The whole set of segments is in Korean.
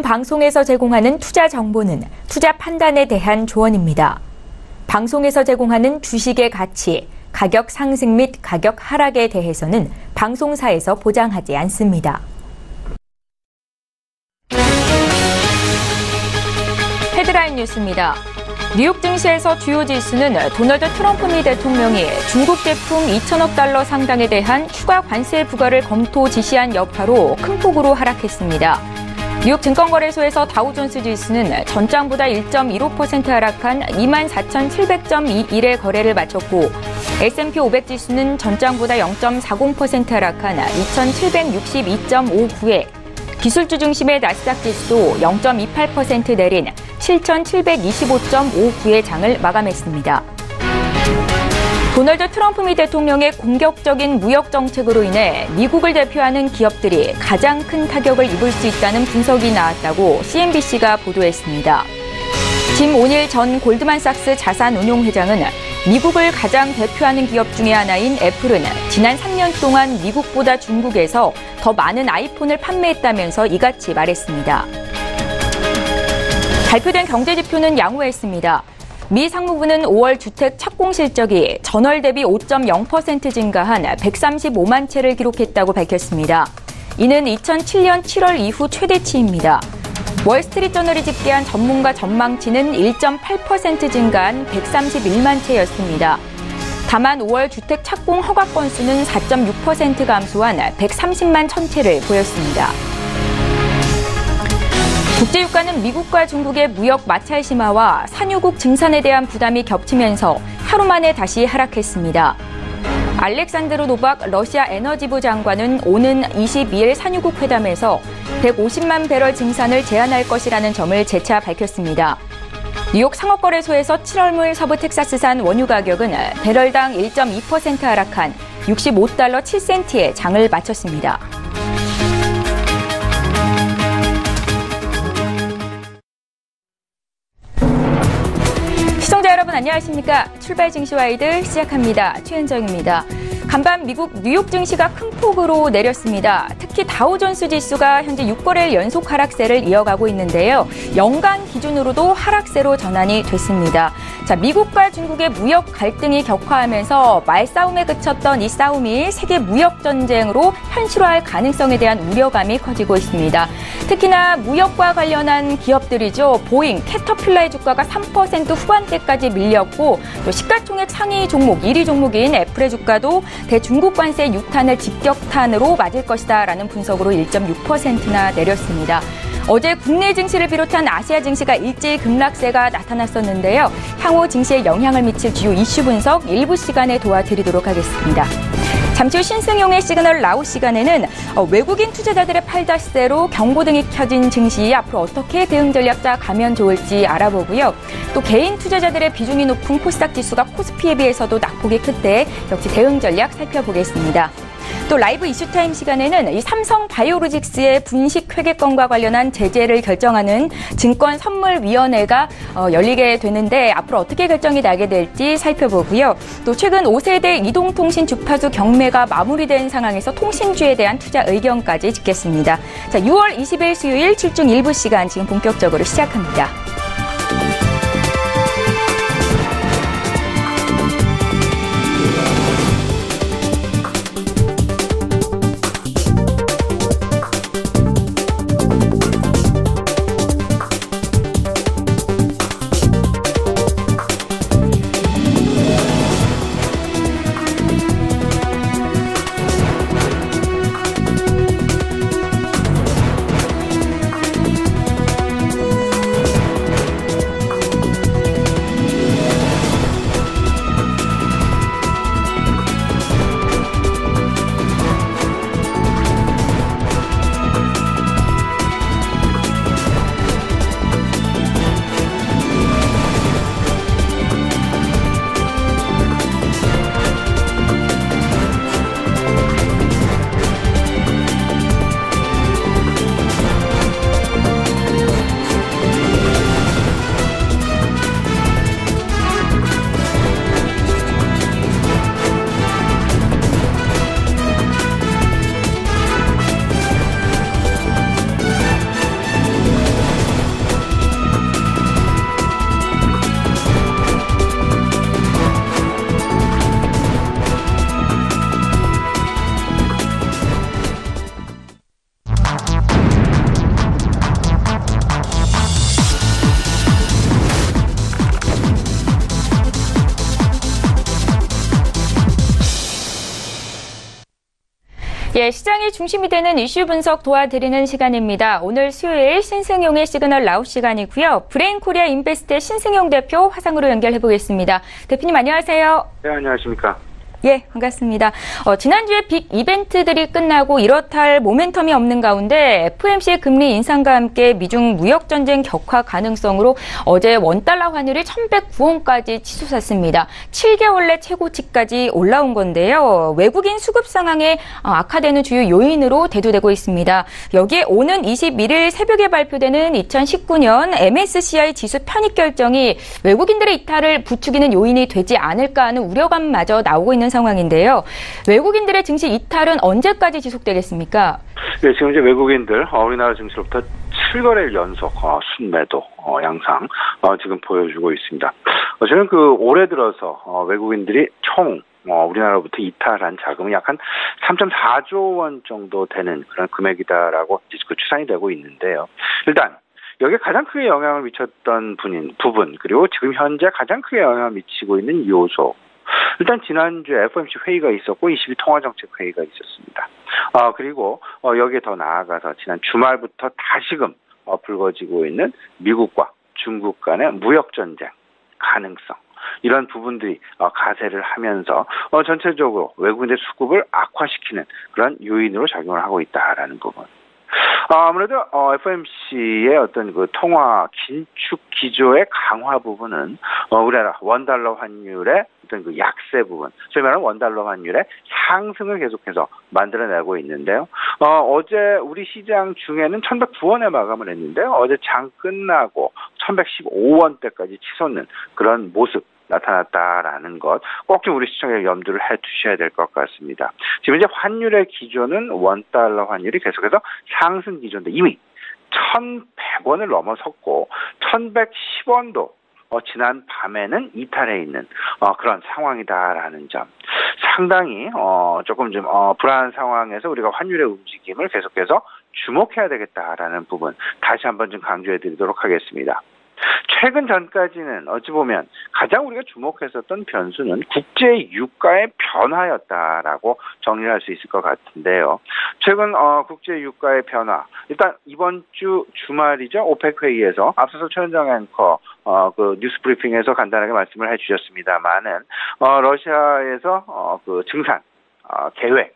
방송에서 제공하는 투자 정보는 투자 판단에 대한 조언입니다. 방송에서 제공하는 주식의 가치, 가격 상승 및 가격 하락에 대해서는 방송사에서 보장하지 않습니다. 헤드라인 뉴스입니다. 뉴욕 증시에서 주요 지수는 도널드 트럼프 미 대통령이 중국 제품 2천억 달러 상당에 대한 추가 관세 부과를 검토 지시한 여파로 큰 폭으로 하락했습니다. 뉴욕 증권거래소에서 다우존스 지수는 전장보다 1.15% 하락한 24,700.21의 거래를 마쳤고 S&P 500 지수는 전장보다 0.40% 하락한 2,762.59에 기술주 중심의 나스닥 지수도 0.28% 내린 7,725.59의 장을 마감했습니다. 도널드 트럼프 미 대통령의 공격적인 무역 정책으로 인해 미국을 대표하는 기업들이 가장 큰 타격을 입을 수 있다는 분석이 나왔다고 CNBC가 보도했습니다. 짐 오닐 전 골드만삭스 자산운용회장은 미국을 가장 대표하는 기업 중에 하나인 애플은 지난 3년 동안 미국보다 중국에서 더 많은 아이폰을 판매했다면서 이같이 말했습니다. 발표된 경제지표는 양호했습니다. 미 상무부는 5월 주택 착공 실적이 전월 대비 5.0% 증가한 135만 채를 기록했다고 밝혔습니다. 이는 2007년 7월 이후 최대치입니다. 월스트리트저널이 집계한 전문가 전망치는 1.8% 증가한 131만 채였습니다. 다만 5월 주택 착공 허가 건수는 4.6% 감소한 130만 1000채를 보였습니다. 국제유가는 미국과 중국의 무역 마찰 심화와 산유국 증산에 대한 부담이 겹치면서 하루 만에 다시 하락했습니다. 알렉산드로 노박 러시아 에너지부 장관은 오는 22일 산유국 회담에서 150만 배럴 증산을 제한할 것이라는 점을 재차 밝혔습니다. 뉴욕 상업거래소에서 7월물 서부 텍사스산 원유 가격은 배럴당 1.2% 하락한 65달러 7센트에 장을 마쳤습니다. 시청자 여러분 안녕하십니까? 출발 증시와이드 시작합니다. 최은정입니다. 간밤 미국 뉴욕 증시가 큰 폭으로 내렸습니다. 특히 다우존스 지수가 현재 6거래일 연속 하락세를 이어가고 있는데요. 연간 기준으로도 하락세로 전환이 됐습니다. 자, 미국과 중국의 무역 갈등이 격화하면서 말싸움에 그쳤던 이 싸움이 세계 무역 전쟁으로 현실화할 가능성에 대한 우려감이 커지고 있습니다. 특히나 무역과 관련한 기업들이죠. 보잉, 캐터필라의 주가가 3% 후반대까지 밀렸고 또 시가총액 상위 종목 1위 종목인 애플의 주가도 대중국 관세 유탄을 직격탄으로 맞을 것이다라는 분석으로 1.6%나 내렸습니다. 어제 국내 증시를 비롯한 아시아 증시가 일제히 급락세가 나타났었는데요. 향후 증시에 영향을 미칠 주요 이슈 분석 일부 시간에 도와드리도록 하겠습니다. 잠시 후 신승용의 시그널 라우 시간에는 외국인 투자자들의 팔다세로 경고등이 켜진 증시 앞으로 어떻게 대응 전략 짜가면 좋을지 알아보고요. 또 개인 투자자들의 비중이 높은 코스닥 지수가 코스피에 비해서도 낙폭이 클 때 역시 대응 전략 살펴보겠습니다. 또 라이브 이슈타임 시간에는 이 삼성 바이오로직스의 분식 회계권과 관련한 제재를 결정하는 증권선물위원회가 열리게 되는데 앞으로 어떻게 결정이 나게 될지 살펴보고요. 또 최근 5세대 이동통신 주파수 경매가 마무리된 상황에서 통신주에 대한 투자 의견까지 짚겠습니다. 자, 6월 20일 수요일 출중 일부 시간 지금 본격적으로 시작합니다. 예, 시장의 중심이 되는 이슈 분석 도와드리는 시간입니다. 오늘 수요일 신승용의 시그널 라우 시간이고요. 브레인 코리아 인베스트의 신승용 대표 화상으로 연결해 보겠습니다. 대표님 안녕하세요. 네, 안녕하십니까. 예, 반갑습니다. 지난주에 빅 이벤트들이 끝나고 이렇다 할 모멘텀이 없는 가운데 FOMC의 금리 인상과 함께 미중 무역 전쟁 격화 가능성으로 어제 원달러 환율이 1,109원까지 치솟았습니다. 7개월 내 최고치까지 올라온 건데요. 외국인 수급 상황에 악화되는 주요 요인으로 대두되고 있습니다. 여기에 오는 21일 새벽에 발표되는 2019년 MSCI 지수 편입 결정이 외국인들의 이탈을 부추기는 요인이 되지 않을까 하는 우려감마저 나오고 있는 상황인데요. 외국인들의 증시 이탈은 언제까지 지속되겠습니까? 네, 지금 이제 외국인들 우리나라 증시로부터 7거래일 연속 순매도 양상 지금 보여주고 있습니다. 저는 올해 들어서 외국인들이 총 우리나라로부터 이탈한 자금이 약 한 3.4조 원 정도 되는 그런 금액이다라고 추산이 되고 있는데요. 일단 여기에 가장 크게 영향을 미쳤던 부분 그리고 지금 현재 가장 크게 영향을 미치고 있는 요소. 일단 지난주에 FOMC 회의가 있었고 22 통화정책 회의가 있었습니다. 그리고 여기에 더 나아가서 지난 주말부터 다시금 불거지고 있는 미국과 중국 간의 무역 전쟁 가능성. 이런 부분들이 가세를 하면서 전체적으로 외국인의 수급을 악화시키는 그런 요인으로 작용을 하고 있다라는 부분. 아무래도 FOMC의 어떤 통화 긴축 기조의 강화 부분은 우리나라 원달러 환율의 어떤 약세 부분, 소위 말하는 원달러 환율의 상승을 계속해서 만들어내고 있는데요. 어제 우리 시장 중에는 1,109원에 마감을 했는데요. 어제 장 끝나고 1,115원대까지 치솟는 그런 모습 나타났다라는 것 꼭 좀 우리 시청자 염두를 해두셔야 될 것 같습니다. 지금 이제 환율의 기조는 원달러 환율이 계속해서 상승 기조인데 이미 1,100원을 넘어섰고 1,110원도 지난 밤에는 이탈해 있는 그런 상황이다라는 점. 상당히 조금 좀 불안한 상황에서 우리가 환율의 움직임을 계속해서 주목해야 되겠다라는 부분 다시 한번 좀 강조해 드리도록 하겠습니다. 최근 전까지는 어찌 보면 가장 우리가 주목했었던 변수는 국제 유가의 변화였다라고 정리를 할 수 있을 것 같은데요. 최근 국제 유가의 변화, 일단 이번 주 주말이죠. 오펙 회의에서 앞서서 최현정 앵커 뉴스 브리핑에서 간단하게 말씀을 해주셨습니다만은 러시아에서 증산 계획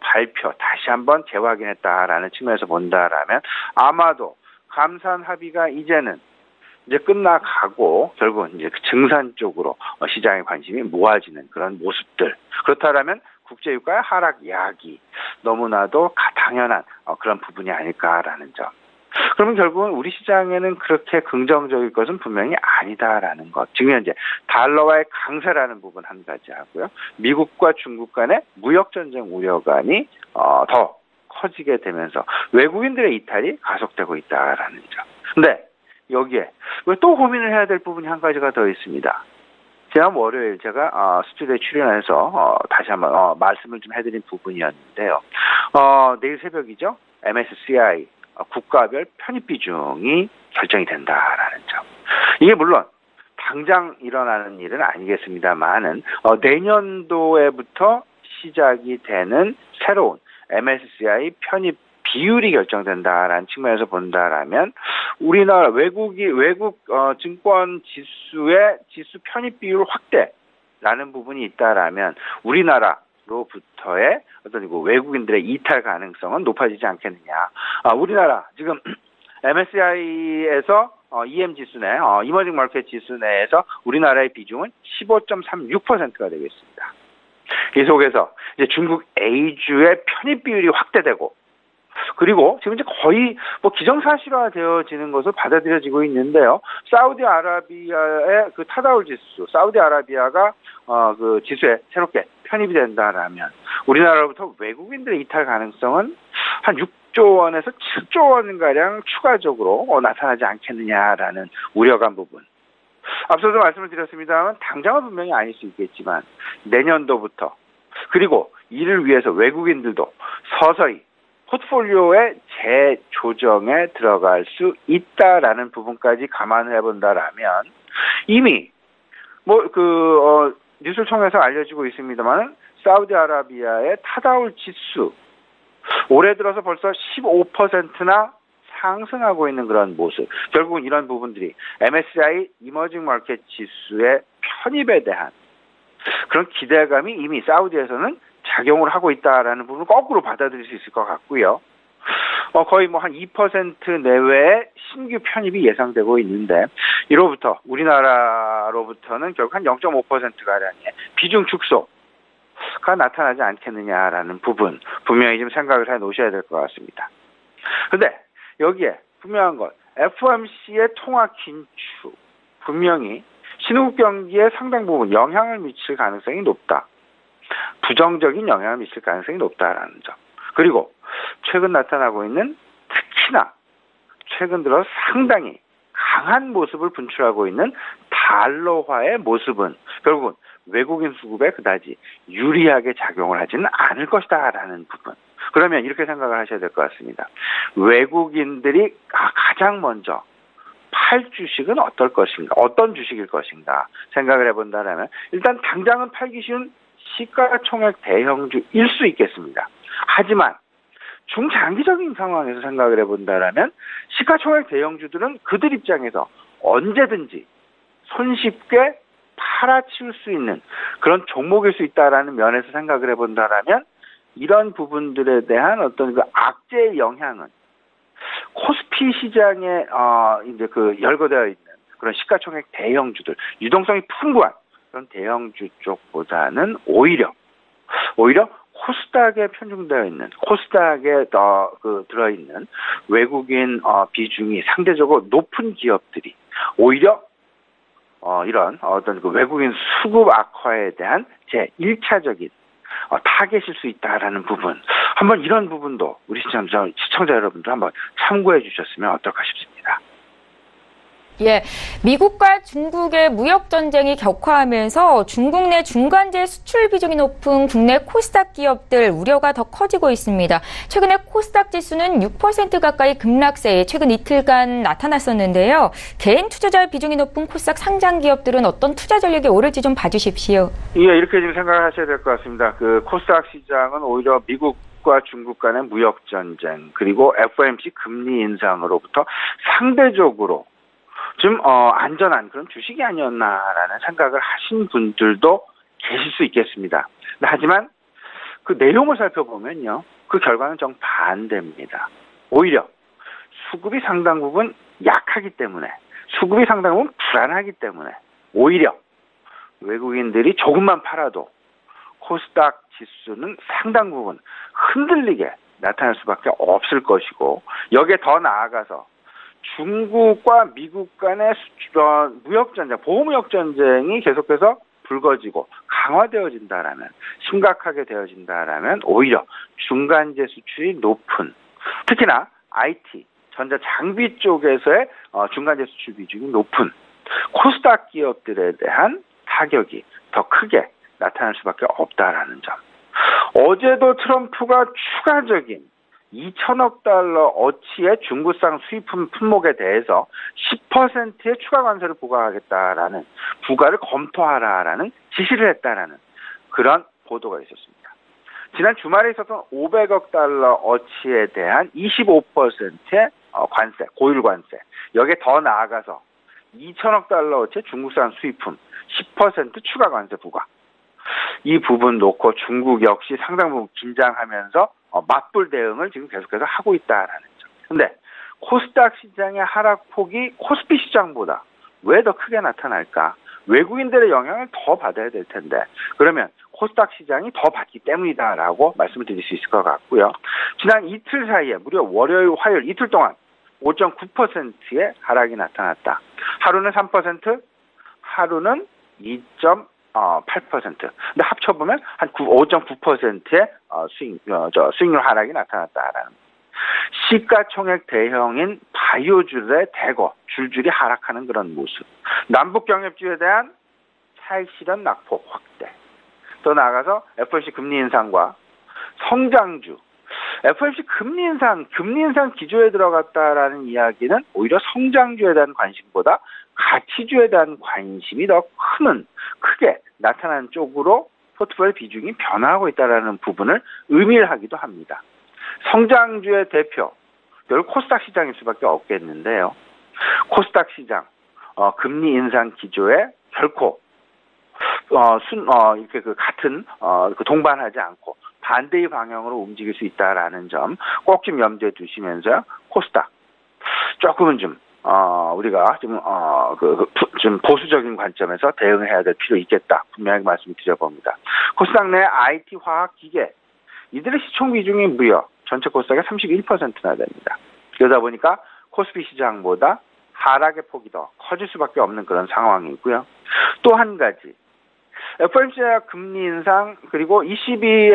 발표 다시 한번 재확인했다라는 측면에서 본다라면 아마도 감산 합의가 이제는 끝나가고 결국은 이제 증산 쪽으로 시장의 관심이 모아지는 그런 모습들. 그렇다면 국제유가의 하락 야기 너무나도 당연한 그런 부분이 아닐까라는 점. 그러면 결국은 우리 시장에는 그렇게 긍정적일 것은 분명히 아니다라는 것. 지금 현재 달러와의 강세라는 부분 한 가지 하고요. 미국과 중국 간의 무역전쟁 우려감이 더 커지게 되면서 외국인들의 이탈이 가속되고 있다라는 점. 근데 여기에 또 고민을 해야 될 부분이 한 가지가 더 있습니다. 지난 월요일 제가 스튜디오에 출연해서 다시 한번 말씀을 좀 해드린 부분이었는데요. 내일 새벽이죠. MSCI 국가별 편입 비중이 결정이 된다라는 점. 이게 물론 당장 일어나는 일은 아니겠습니다만은 내년도에부터 시작이 되는 새로운 MSCI 편입 비율이 결정된다라는 측면에서 본다라면 우리나라 외국 증권 지수의 지수 편입 비율 확대라는 부분이 있다라면 우리나라로부터의 어떤 외국인들의 이탈 가능성은 높아지지 않겠느냐. 우리나라 지금 MSCI에서 EM 지수 내 이머징 마켓 지수 내에서 우리나라의 비중은 15.36%가 되겠습니다. 이 속에서 이제 중국 A주의 편입 비율이 확대되고 그리고 지금 이제 거의 기정사실화 되어지는 것으로 받아들여지고 있는데요. 사우디아라비아의 타다울 지수, 사우디아라비아가 지수에 새롭게 편입이 된다라면 우리나라로부터 외국인들의 이탈 가능성은 한 6조 원에서 7조 원가량 추가적으로 나타나지 않겠느냐라는 우려감 부분. 앞서도 말씀을 드렸습니다만 당장은 분명히 아닐 수 있겠지만 내년도부터 그리고 이를 위해서 외국인들도 서서히 포트폴리오의 재조정에 들어갈 수 있다라는 부분까지 감안을 해본다라면 이미 뉴스를 통해서 알려지고 있습니다만 사우디아라비아의 타다울 지수 올해 들어서 벌써 15%나 상승하고 있는 그런 모습. 결국은 이런 부분들이 MSCI 이머징 마켓 지수의 편입에 대한 그런 기대감이 이미 사우디에서는 작용을 하고 있다라는 부분을 거꾸로 받아들일 수 있을 것 같고요. 거의 뭐 한 2% 내외의 신규 편입이 예상되고 있는데 이로부터 우리나라로부터는 결국 한 0.5%가량의 비중 축소가 나타나지 않겠느냐라는 부분 분명히 좀 생각을 해 놓으셔야 될 것 같습니다. 그런데 여기에 분명한 건 FOMC의 통화 긴축 분명히 신흥국 경기에 상당 부분 영향을 미칠 가능성이 높다. 부정적인 영향을 미칠 가능성이 높다라는 점. 그리고 최근 나타나고 있는 특히나 최근 들어 상당히 강한 모습을 분출하고 있는 달러화의 모습은 결국은 외국인 수급에 그다지 유리하게 작용을 하지는 않을 것이다라는 부분. 그러면 이렇게 생각을 하셔야 될 것 같습니다. 외국인들이 가장 먼저 팔 주식은 어떨 것인가, 어떤 주식일 것인가 생각을 해본다면 일단 당장은 팔기 쉬운 시가총액 대형주일 수 있겠습니다. 하지만 중장기적인 상황에서 생각을 해본다면 시가총액 대형주들은 그들 입장에서 언제든지 손쉽게 팔아치울 수 있는 그런 종목일 수 있다라는 면에서 생각을 해본다면 이런 부분들에 대한 어떤 그 악재의 영향은 코스피 시장에 이제 그 열거되어 있는 그런 시가총액 대형주들 유동성이 풍부한 그런 대형주 쪽보다는 오히려 코스닥에 편중되어 있는 코스닥에 들어있는 외국인 비중이 상대적으로 높은 기업들이 오히려 이런 어떤 그 외국인 수급 악화에 대한 제 1차적인 타겟일 수 있다라는 부분. 한번 이런 부분도 우리 시청자 여러분들 한번 참고해 주셨으면 어떨까 싶습니다. 예, 미국과 중국의 무역 전쟁이 격화하면서 중국 내 중간재 수출 비중이 높은 국내 코스닥 기업들 우려가 더 커지고 있습니다. 최근에 코스닥 지수는 6% 가까이 급락세에 최근 이틀간 나타났었는데요. 개인 투자자 비중이 높은 코스닥 상장 기업들은 어떤 투자 전략에 오를지 좀 봐주십시오. 예, 이렇게 좀 생각을 하셔야 될 것 같습니다. 그 코스닥 시장은 오히려 미국과 중국 간의 무역 전쟁 그리고 FOMC 금리 인상으로부터 상대적으로 좀 안전한 그런 주식이 아니었나라는 생각을 하신 분들도 계실 수 있겠습니다. 하지만 그 내용을 살펴보면요. 그 결과는 정반대입니다. 오히려 수급이 상당 부분 약하기 때문에 수급이 상당 부분 불안하기 때문에 오히려 외국인들이 조금만 팔아도 코스닥 지수는 상당 부분 흔들리게 나타날 수밖에 없을 것이고 여기에 더 나아가서 중국과 미국 간의 무역 전쟁, 보호무역 전쟁이 계속해서 불거지고 강화되어진다라면 심각하게 되어진다라면 오히려 중간재 수출이 높은 특히나 IT, 전자장비 쪽에서의 중간재 수출 비중이 높은 코스닥 기업들에 대한 타격이 더 크게 나타날 수밖에 없다라는 점. 어제도 트럼프가 추가적인 2천억 달러 어치의 중국산 수입품 품목에 대해서 10%의 추가 관세를 부과하겠다라는 부과를 검토하라라는 지시를 했다라는 그런 보도가 있었습니다. 지난 주말에 있었던 500억 달러 어치에 대한 25%의 관세, 고율 관세. 여기에 더 나아가서 2천억 달러 어치의 중국산 수입품 10% 추가 관세 부과. 이 부분 놓고 중국 역시 상당 부분 긴장하면서 맞불 대응을 지금 계속해서 하고 있다라는 점. 근데 코스닥 시장의 하락폭이 코스피 시장보다 왜 더 크게 나타날까? 외국인들의 영향을 더 받아야 될 텐데 그러면 코스닥 시장이 더 받기 때문이다라고 말씀을 드릴 수 있을 것 같고요. 지난 이틀 사이에 무려 월요일, 화요일 이틀 동안 5.9%의 하락이 나타났다. 하루는 3%, 하루는 2.8%. 근데 합쳐보면 한 5.9%의 수익률 하락이 나타났다라는. 시가총액 대형인 바이오주들의 대거 줄줄이 하락하는 그런 모습. 남북 경협주에 대한 차익 실현 낙폭 확대. 더 나아가서 FOMC 금리 인상과 성장주. FOMC 금리 인상 기조에 들어갔다라는 이야기는 오히려 성장주에 대한 관심보다 가치주에 대한 관심이 더 크게 나타나는 쪽으로 포트폴리오 비중이 변화하고 있다는 부분을 의미를 하기도 합니다. 성장주의 대표, 결국 코스닥 시장일 수밖에 없겠는데요. 코스닥 시장, 금리 인상 기조에 결코 이렇게 같은 동반하지 않고 반대의 방향으로 움직일 수 있다라는 점 꼭 좀 염두에 두시면서 코스닥 조금은 좀 우리가 좀 보수적인 관점에서 대응해야 될 필요 있겠다 분명히 말씀드려봅니다. 코스닥 내 IT, 화학, 기계 이들의 시총 비중이 무려 전체 코스닥의 31%나 됩니다. 그러다 보니까 코스피 시장보다 하락의 폭이 더 커질 수밖에 없는 그런 상황이고요. 또 한 가지, FOMC의 금리 인상 그리고 ECB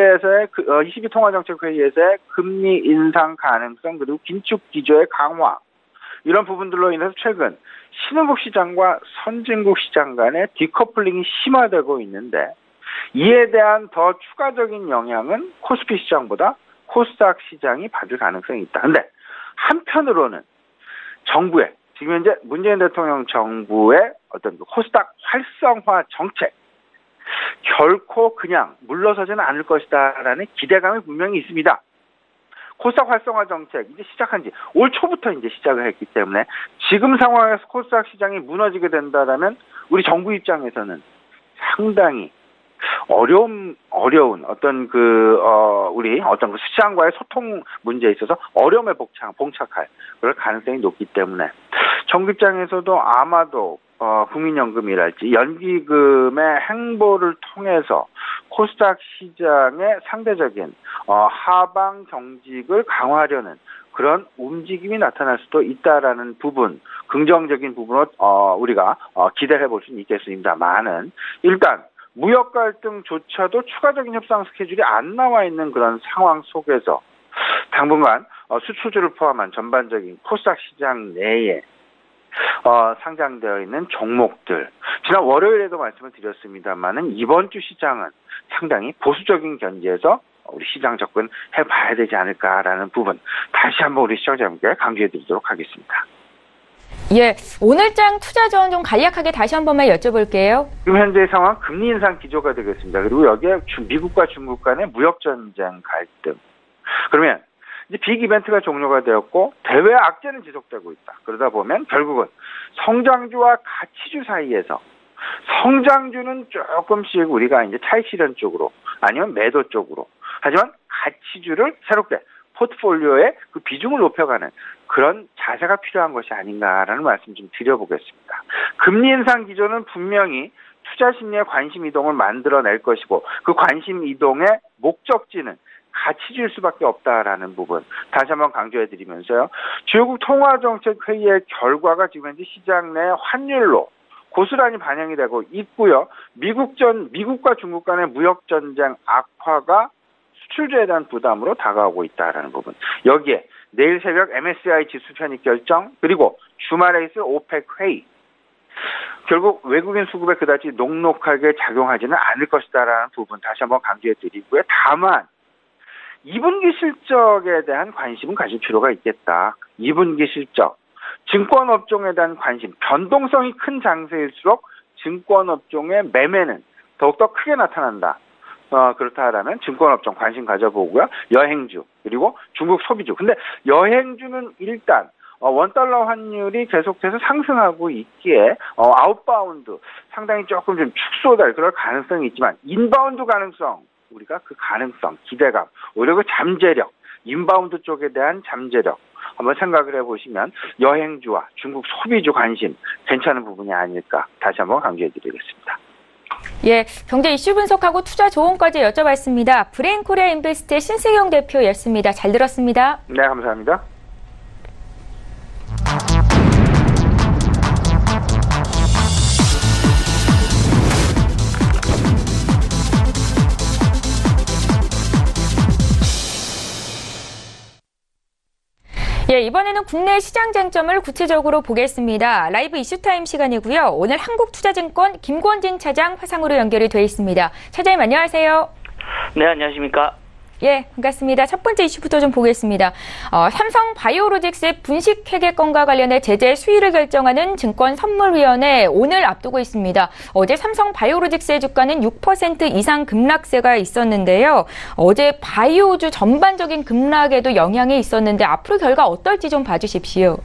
통화정책회의에서의 금리 인상 가능성 그리고 긴축 기조의 강화 이런 부분들로 인해서 최근 신흥국 시장과 선진국 시장 간의 디커플링이 심화되고 있는데 이에 대한 더 추가적인 영향은 코스피 시장보다 코스닥 시장이 받을 가능성이 있다. 그런데 한편으로는 정부의 지금 현재 문재인 대통령 정부의 어떤 코스닥 활성화 정책 결코 그냥 물러서지는 않을 것이다라는 기대감이 분명히 있습니다. 코스닥 활성화 정책 이제 시작한 지 올 초부터 이제 시작을 했기 때문에 지금 상황에서 코스닥 시장이 무너지게 된다라면 우리 정부 입장에서는 상당히 어려운 어떤 우리 어떤 시장과의 소통 문제에 있어서 어려움에 봉착할 그럴 가능성이 높기 때문에 정부 입장에서도 아마도 국민연금이랄지 연기금의 행보를 통해서 코스닥 시장의 상대적인 하방 경직을 강화하려는 그런 움직임이 나타날 수도 있다라는 부분, 긍정적인 부분으로 우리가 기대해 볼 수는 있겠습니다만은 일단 무역 갈등조차도 추가적인 협상 스케줄이 안 나와 있는 그런 상황 속에서 당분간 수출주를 포함한 전반적인 코스닥 시장 내에 상장되어 있는 종목들 지난 월요일에도 말씀을 드렸습니다만은 이번 주 시장은 상당히 보수적인 견지에서 우리 시장 접근해봐야 되지 않을까라는 부분 다시 한번 우리 시청자분께 강조해드리도록 하겠습니다. 예, 오늘장 투자 자원 좀 간략하게 다시 한 번만 여쭤볼게요. 지금 현재 상황 금리 인상 기조가 되겠습니다. 그리고 여기에 미국과 중국 간의 무역 전쟁 갈등. 그러면 이제 빅 이벤트가 종료가 되었고 대외 악재는 지속되고 있다. 그러다 보면 결국은 성장주와 가치주 사이에서 성장주는 조금씩 우리가 이제 차익 실현 쪽으로 아니면 매도 쪽으로 하지만 가치주를 새롭게 포트폴리오의 그 비중을 높여가는 그런 자세가 필요한 것이 아닌가라는 말씀 좀 드려보겠습니다. 금리 인상 기조는 분명히 투자 심리의 관심 이동을 만들어낼 것이고 그 관심 이동의 목적지는 가치주일 수밖에 없다라는 부분 다시 한번 강조해드리면서요. 주요국 통화정책회의의 결과가 지금 현재 시장 내 환율로 고스란히 반영이 되고 있고요. 미국과 중국 간의 무역 전쟁 악화가 수출주에 대한 부담으로 다가오고 있다라는 부분. 여기에 내일 새벽 MSCI 지수 편입 결정 그리고 주말에 있을 오펙 회의. 결국 외국인 수급에 그다지 녹록하게 작용하지는 않을 것이다라는 부분 다시 한번 강조해드리고요. 다만 2분기 실적에 대한 관심은 가질 필요가 있겠다. 2분기 실적, 증권업종에 대한 관심, 변동성이 큰 장세일수록 증권업종의 매매는 더욱더 크게 나타난다. 그렇다라면 증권업종 관심 가져보고요. 여행주, 그리고 중국 소비주. 근데 여행주는 일단 원달러 환율이 계속해서 상승하고 있기에 아웃바운드 상당히 조금 좀 축소될 그럴 가능성이 있지만 인바운드 가능성 우리가 그 가능성, 기대감, 오히려 그 잠재력, 인바운드 쪽에 대한 잠재력 한번 생각을 해보시면 여행주와 중국 소비주 관심 괜찮은 부분이 아닐까 다시 한번 강조해드리겠습니다. 예, 경제 이슈 분석하고 투자 조언까지 여쭤봤습니다. 브레인코리아 인베스트의 신승용 대표였습니다. 잘 들었습니다. 네, 감사합니다. 예, 이번에는 국내 시장 쟁점을 구체적으로 보겠습니다. 라이브 이슈타임 시간이고요. 오늘 한국투자증권 김권진 차장 화상으로 연결이 되어 있습니다. 차장님 안녕하세요. 네, 안녕하십니까. 예, 반갑습니다. 첫 번째 이슈부터 좀 보겠습니다. 삼성 바이오로직스의 분식 회계 건과 관련해 제재 수위를 결정하는 증권선물위원회 오늘 앞두고 있습니다. 어제 삼성 바이오로직스의 주가는 6% 이상 급락세가 있었는데요. 어제 바이오주 전반적인 급락에도 영향이 있었는데 앞으로 결과 어떨지 좀 봐주십시오.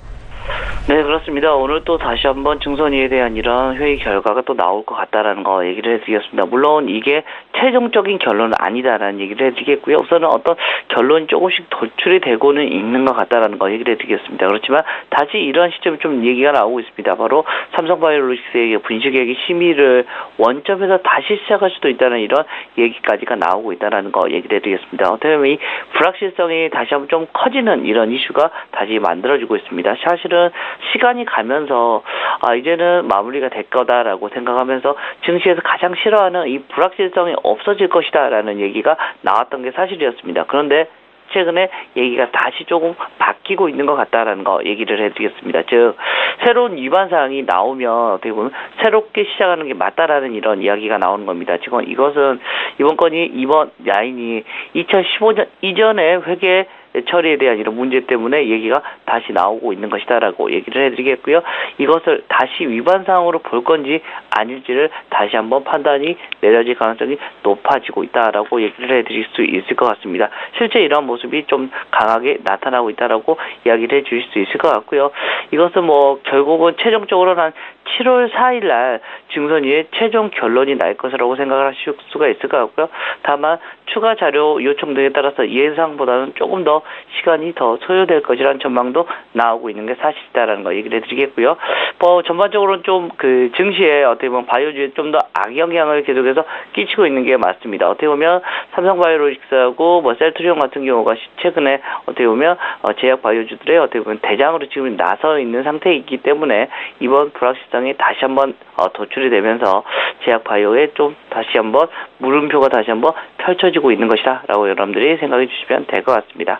네, 그렇습니다. 오늘 또 다시 한번 증선위에 대한 이런 회의 결과가 또 나올 것 같다라는 거 얘기를 해드리겠습니다. 물론 이게 최종적인 결론은 아니다라는 얘기를 해드리겠고요. 우선은 어떤 결론이 조금씩 도출이 되고는 있는 것 같다라는 거 얘기를 해드리겠습니다. 그렇지만 다시 이런 시점에 좀 얘기가 나오고 있습니다. 바로 삼성바이오로직스의 분식회계 심의를 원점에서 다시 시작할 수도 있다는 이런 얘기까지가 나오고 있다는 거 얘기를 해드리겠습니다. 어떻게 보면 이 불확실성이 다시 한번 좀 커지는 이런 이슈가 다시 만들어지고 있습니다. 사실은 시간이 가면서 이제는 마무리가 될 거다라고 생각하면서 증시에서 가장 싫어하는 이 불확실성이 없어질 것이다라는 얘기가 나왔던 게 사실이었습니다. 그런데 최근에 얘기가 다시 조금 바뀌고 있는 것 같다라는 거 얘기를 해드리겠습니다. 즉 새로운 위반 사항이 나오면 어떻게 보면 새롭게 시작하는 게 맞다라는 이런 이야기가 나오는 겁니다. 지금 이것은 이번 라인이 2015년 이전의 회계 처리에 대한 이런 문제 때문에 얘기가 다시 나오고 있는 것이다라고 얘기를 해드리겠고요. 이것을 다시 위반 사항으로 볼 건지 아닐지를 다시 한번 판단이 내려질 가능성이 높아지고 있다라고 얘기를 해드릴 수 있을 것 같습니다. 실제 이런 모습이 좀 강하게 나타나고 있다라고 이야기를 해주실 수 있을 것 같고요. 이것은 결국은 최종적으로는 한 7월 4일 날 증선위의 최종 결론이 날 것이라고 생각을 하실 수가 있을 것 같고요. 다만 추가 자료 요청 등에 따라서 예상보다는 조금 더 시간이 더 소요될 것이라는 전망도 나오고 있는 게 사실이다라는 거 얘기를 해드리겠고요. 전반적으로는 좀 증시에 어떻게 보면 바이오주에 좀 더 악영향을 계속해서 끼치고 있는 게 맞습니다. 어떻게 보면 삼성바이오로직스하고 셀트리온 같은 경우가 최근에 어떻게 보면 제약 바이오주들의 어떻게 보면 대장으로 지금 나서 있는 상태이기 때문에 이번 불확실성이 다시 한번 도출이 되면서 제약 바이오에 좀 다시 한번 물음표가 다시 한번 펼쳐지고 있는 것이다라고 여러분들이 생각해 주시면 될 것 같습니다.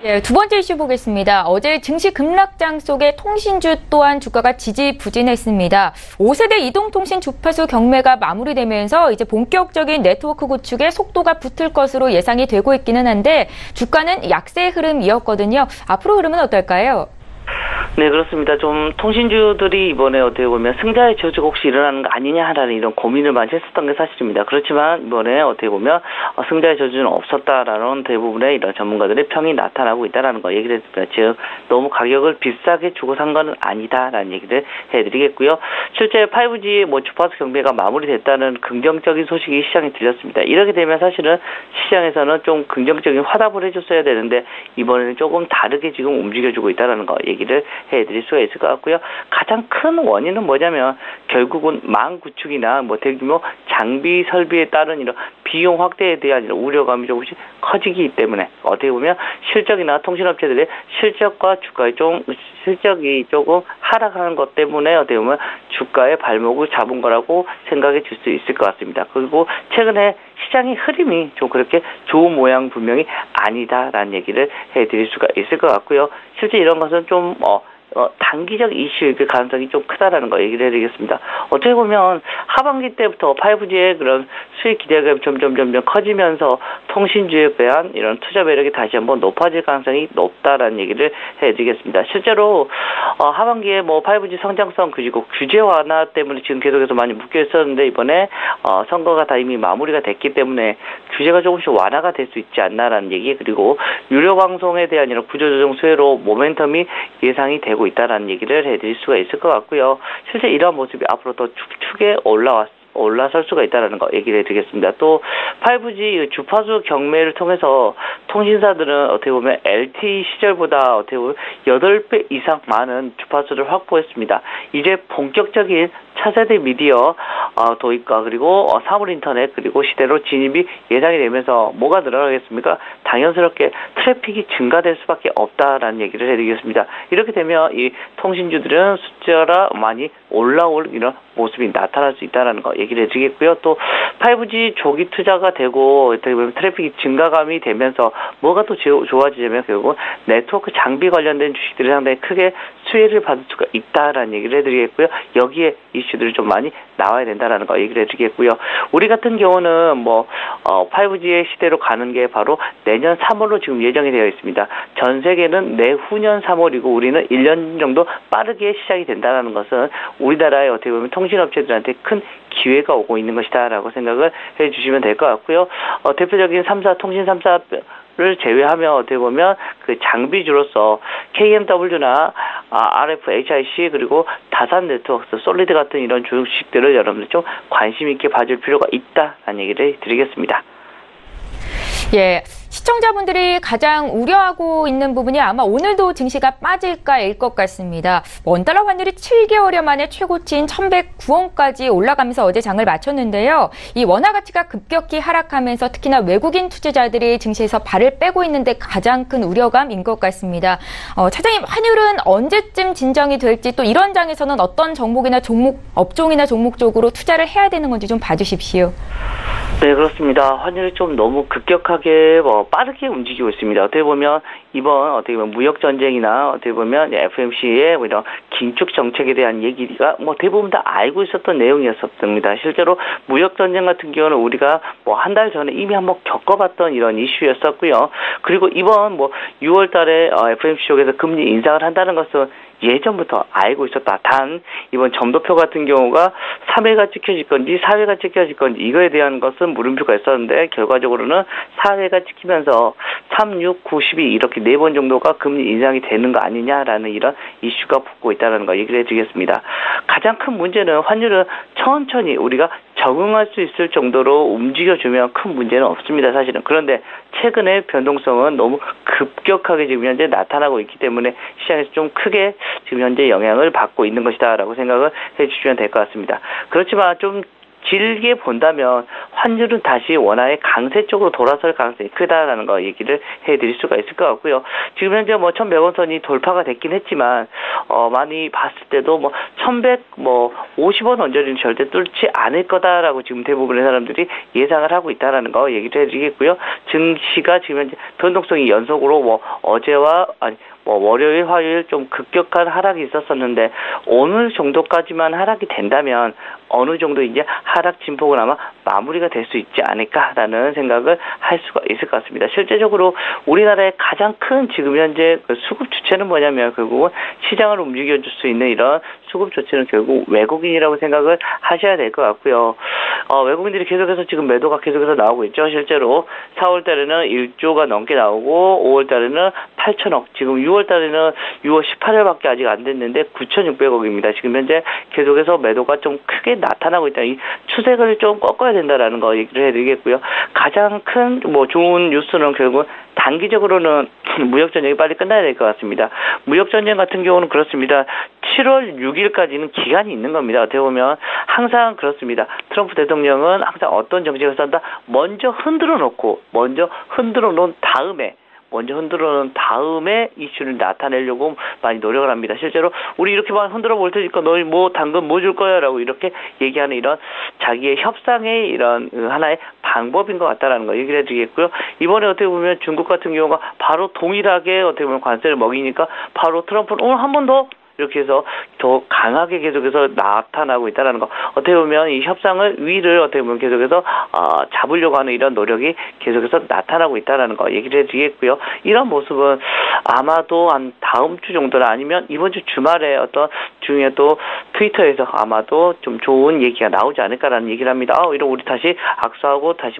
예, 두 번째 이슈 보겠습니다. 어제 증시 급락장 속에 통신주 또한 주가가 지지부진했습니다. 5세대 이동통신 주파수 경매가 마무리되면서 이제 본격적인 네트워크 구축에 속도가 붙을 것으로 예상이 되고 있기는 한데 주가는 약세 흐름이었거든요. 앞으로 흐름은 어떨까요? 네, 그렇습니다. 좀 통신주들이 이번에 어떻게 보면 승자의 저주가 혹시 일어나는 거 아니냐라는 이런 고민을 많이 했었던 게 사실입니다. 그렇지만 이번에 어떻게 보면 승자의 저주는 없었다라는 대부분의 이런 전문가들의 평이 나타나고 있다라는 거 얘기를 했습니다. 즉 너무 가격을 비싸게 주고 산 건 아니다라는 얘기를 해드리겠고요. 실제 5G 주파수 경매가 마무리됐다는 긍정적인 소식이 시장에 들렸습니다. 이렇게 되면 사실은 시장에서는 좀 긍정적인 화답을 해줬어야 되는데 이번에는 조금 다르게 지금 움직여주고 있다라는 거 얘기를 해드릴 수가 있을 것 같고요. 가장 큰 원인은 뭐냐면 결국은 망 구축이나 대규모 장비 설비에 따른 이런 비용 확대에 대한 이런 우려감이 조금씩 커지기 때문에 어떻게 보면 실적이나 통신업체들의 실적과 주가의 실적이 조금 하락하는 것 때문에 어떻게 보면 주가의 발목을 잡은 거라고 생각해 줄 수 있을 것 같습니다. 그리고 최근에 시장의 흐름이 좀 그렇게 좋은 모양 분명히 아니다라는 얘기를 해드릴 수가 있을 것 같고요. 실제 이런 것은 좀 단기적 이슈일 가능성이 좀 크다라는 거 얘기를 해드리겠습니다. 어떻게 보면 하반기 때부터 5G의 그런 수익 기대가 점점 커지면서 통신주에 대한 이런 투자 매력이 다시 한번 높아질 가능성이 높다라는 얘기를 해드리겠습니다. 실제로 하반기에 5G 성장성 그리고 규제 완화 때문에 지금 계속해서 많이 묶여 있었는데 이번에 선거가 다 이미 마무리가 됐기 때문에 규제가 조금씩 완화가 될 수 있지 않나라는 얘기 그리고 유료 방송에 대한 이런 구조조정 수혜로 모멘텀이 예상이 되고 있다라는 얘기를 해드릴 수가 있을 것 같고요. 실제 이러한 모습이 앞으로 더 축축에 올라설 수가 있다는 거 얘기를 해드리겠습니다. 또 5G 주파수 경매를 통해서 통신사들은 어떻게 보면 LTE 시절보다 어떻게 보면 8배 이상 많은 주파수를 확보했습니다. 이제 본격적인 차세대 미디어 도입과 그리고 사물 인터넷 그리고 시대로 진입이 예상이 되면서 뭐가 늘어나겠습니까? 당연스럽게 트래픽이 증가될 수밖에 없다라는 얘기를 해드리겠습니다. 이렇게 되면 이 통신주들은 숫자가 많이 올라올 이런 모습이 나타날 수 있다는 거 얘기를 해드리겠고요. 또 5G 조기 투자가 되고 트래픽이 증가감이 되면서 뭐가 또 좋아지냐면 결국 네트워크 장비 관련된 주식들이 상당히 크게 수혜를 받을 수가 있다라는 얘기를 해드리겠고요. 여기에 이슈들이 좀 많이 나와야 된다라는 거 얘기를 해드리겠고요. 우리 같은 경우는 5G의 시대로 가는 게 바로 내년 3월로 지금 예정이 되어 있습니다. 전 세계는 내후년 3월이고 우리는 1년 정도 빠르게 시작이 된다는 것은 우리나라의 어떻게 보면 통신업체들한테 큰 기회가 오고 있는 것이다라고 생각을 해주시면 될 것 같고요. 대표적인 3사 통신 3사를 제외하면 어떻게 보면 그 장비주로서 KMW나 RFHIC 그리고 다산 네트워크스, 솔리드 같은 이런 주식들을 여러분들 좀 관심 있게 봐줄 필요가 있다라는 얘기를 드리겠습니다. 예, 시청자분들이 가장 우려하고 있는 부분이 아마 오늘도 증시가 빠질까일 것 같습니다. 원달러 환율이 7개월여 만에 최고치인 1,109원까지 올라가면서 어제 장을 마쳤는데요. 이 원화 가치가 급격히 하락하면서 특히나 외국인 투자자들이 증시에서 발을 빼고 있는데 가장 큰 우려감인 것 같습니다. 차장님, 환율은 언제쯤 진정이 될지 또 이런 장에서는 어떤 종목이나 업종이나 종목 쪽으로 투자를 해야 되는 건지 좀 봐주십시오. 네, 그렇습니다. 환율이 좀 너무 급격하게 빠르게 움직이고 있습니다. 어떻게 보면 이번 무역 전쟁이나 어떻게 보면 FOMC의 이런 긴축 정책에 대한 얘기가 대부분 다 알고 있었던 내용이었습니다. 실제로 무역 전쟁 같은 경우는 우리가 한 달 전에 이미 한번 겪어봤던 이런 이슈였었고요. 그리고 이번 6월달에 FOMC 쪽에서 금리 인상을 한다는 것은 예전부터 알고 있었다. 단 이번 점도표 같은 경우가 3회가 찍혀질 건지 4회가 찍혀질 건지 이거에 대한 것은 물음표가 있었는데 결과적으로는 4회가 찍히면서 3, 6, 9, 12 이렇게 4번 정도가 금리 인상이 되는 거 아니냐라는 이런 이슈가 붙고 있다는 거 얘기를 해드리겠습니다. 가장 큰 문제는 환율은 천천히 우리가 적응할 수 있을 정도로 움직여주면 큰 문제는 없습니다. 사실은. 그런데 최근의 변동성은 너무 급격하게 지금 현재 나타나고 있기 때문에 시장에서 좀 크게 지금 현재 영향을 받고 있는 것이다라고 생각을 해주시면 될 것 같습니다. 그렇지만 좀 길게 본다면 환율은 다시 원화의 강세 쪽으로 돌아설 가능성이 크다라는 거 얘기를 해드릴 수가 있을 것 같고요. 지금 현재 1,100원 선이 돌파가 됐긴 했지만 많이 봤을 때도 1,150원 언저리는 절대 뚫지 않을 거다라고 지금 대부분의 사람들이 예상을 하고 있다라는 거 얘기를 해드리겠고요. 증시가 지금 현재 변동성이 연속으로 어제와 월요일, 화요일 좀 급격한 하락이 있었었는데 오늘 정도까지만 하락이 된다면 어느 정도 이제 하락 진폭은 아마 마무리가 될 수 있지 않을까라는 생각을 할 수가 있을 것 같습니다. 실제적으로 우리나라의 가장 큰 지금 현재 수급 주체는 뭐냐면 결국은 시장을 움직여줄 수 있는 이런 수급 주체는 결국 외국인이라고 생각을 하셔야 될 것 같고요. 외국인들이 계속해서 지금 매도가 계속해서 나오고 있죠. 실제로 4월 달에는 1조가 넘게 나오고 5월 달에는 8천억, 지금 6월 달에는 6월 18일밖에 아직 안 됐는데 9,600억입니다. 지금 현재 계속해서 매도가 좀 크게 나타나고 있다. 이 추세를 좀 꺾어야 된다라는 거 얘기를 해드리겠고요. 가장 큰 좋은 뉴스는 결국 단기적으로는 무역전쟁이 빨리 끝나야 될 것 같습니다. 무역전쟁 같은 경우는 그렇습니다. 7월 6일까지는 기간이 있는 겁니다. 어떻게 보면 항상 그렇습니다. 트럼프 대통령은 항상 어떤 정책을 쓴다? 먼저 흔들어 놓은 다음에 이슈를 나타내려고 많이 노력을 합니다. 실제로 우리 이렇게 많이 흔들어 볼 테니까 너희 당근 줄 거야 라고 이렇게 얘기하는 이런 자기의 협상의 이런 하나의 방법인 것 같다라는 거 얘기를 해드리겠고요. 이번에 어떻게 보면 중국 같은 경우가 바로 동일하게 어떻게 보면 관세를 먹이니까 바로 트럼프는 오늘 한 번 더 이렇게 해서 더 강하게 계속해서 나타나고 있다는 거. 어떻게 보면 이 협상을 위를 어떻게 보면 계속해서 잡으려고 하는 이런 노력이 계속해서 나타나고 있다는 거 얘기를 해드리겠고요. 이런 모습은 아마도 한 다음 주 정도나 아니면 이번 주 주말에 어떤 중에 또 트위터에서 아마도 좀 좋은 얘기가 나오지 않을까라는 얘기를 합니다. 이런 우리 다시 악수하고 다시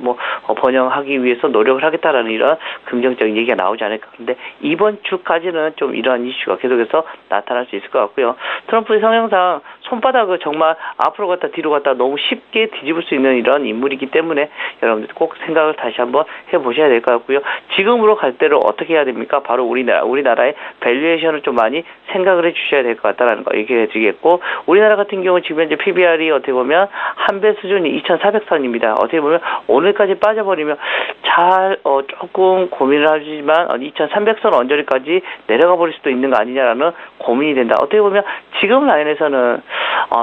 번영하기 위해서 노력을 하겠다라는 이런 긍정적인 얘기가 나오지 않을까. 근데 이번 주까지는 좀 이러한 이슈가 계속해서 나타날 수 있을 것 같고요. 트럼프의 성향상 손바닥을 정말 앞으로 갔다 뒤로 갔다 너무 쉽게 뒤집을 수 있는 이런 인물이기 때문에 여러분들 꼭 생각을 다시 한번 해보셔야 될 것 같고요. 지금으로 갈 때로 어떻게 해야 됩니까? 바로 우리나라의 밸류에이션을 좀 많이 생각을 해주셔야 될 것 같다라는 거 얘기해 드리겠고, 우리나라 같은 경우 지금 현재 PBR이 어떻게 보면 한 배 수준이 2,400선입니다. 어떻게 보면 오늘까지 빠져버리면 조금 고민을 하지만 2,300선 언저리까지 내려가 버릴 수도 있는 거 아니냐라는 고민이 된다. 어떻게 보면 지금 라인에서는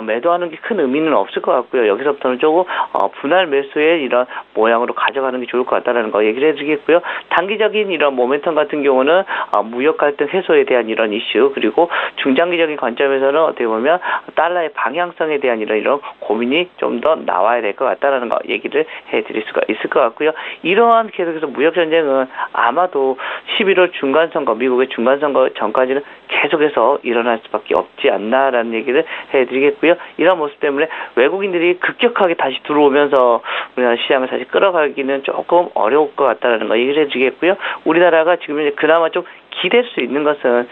매도하는 게 큰 의미는 없을 것 같고요. 여기서부터는 조금 분할 매수의 이런 모양으로 가져가는 게 좋을 것 같다는 거 얘기를 해드리겠고요. 단기적인 이런 모멘텀 같은 경우는 무역 갈등 해소에 대한 이런 이슈, 그리고 중장기적인 관점에서는 어떻게 보면 달러의 방향성에 대한 이런 고민이 좀 더 나와야 될 것 같다는 거 얘기를 해드릴 수가 있을 것 같고요. 이러한 계속해서 무역 전쟁은 아마도 11월 중간선거, 미국의 중간선거 전까지는 계속해서 일어날 수밖에 없지 않나라는 얘기를 해드리겠고요. 이런 모습 때문에 외국인들이 급격하게 다시 들어오면서 우리나라 시장을 다시 끌어가기는 조금 어려울 것 같다는 거 얘기를 해드리겠고요. 우리나라가 지금 이제 그나마 좀 기댈 수 있는 것은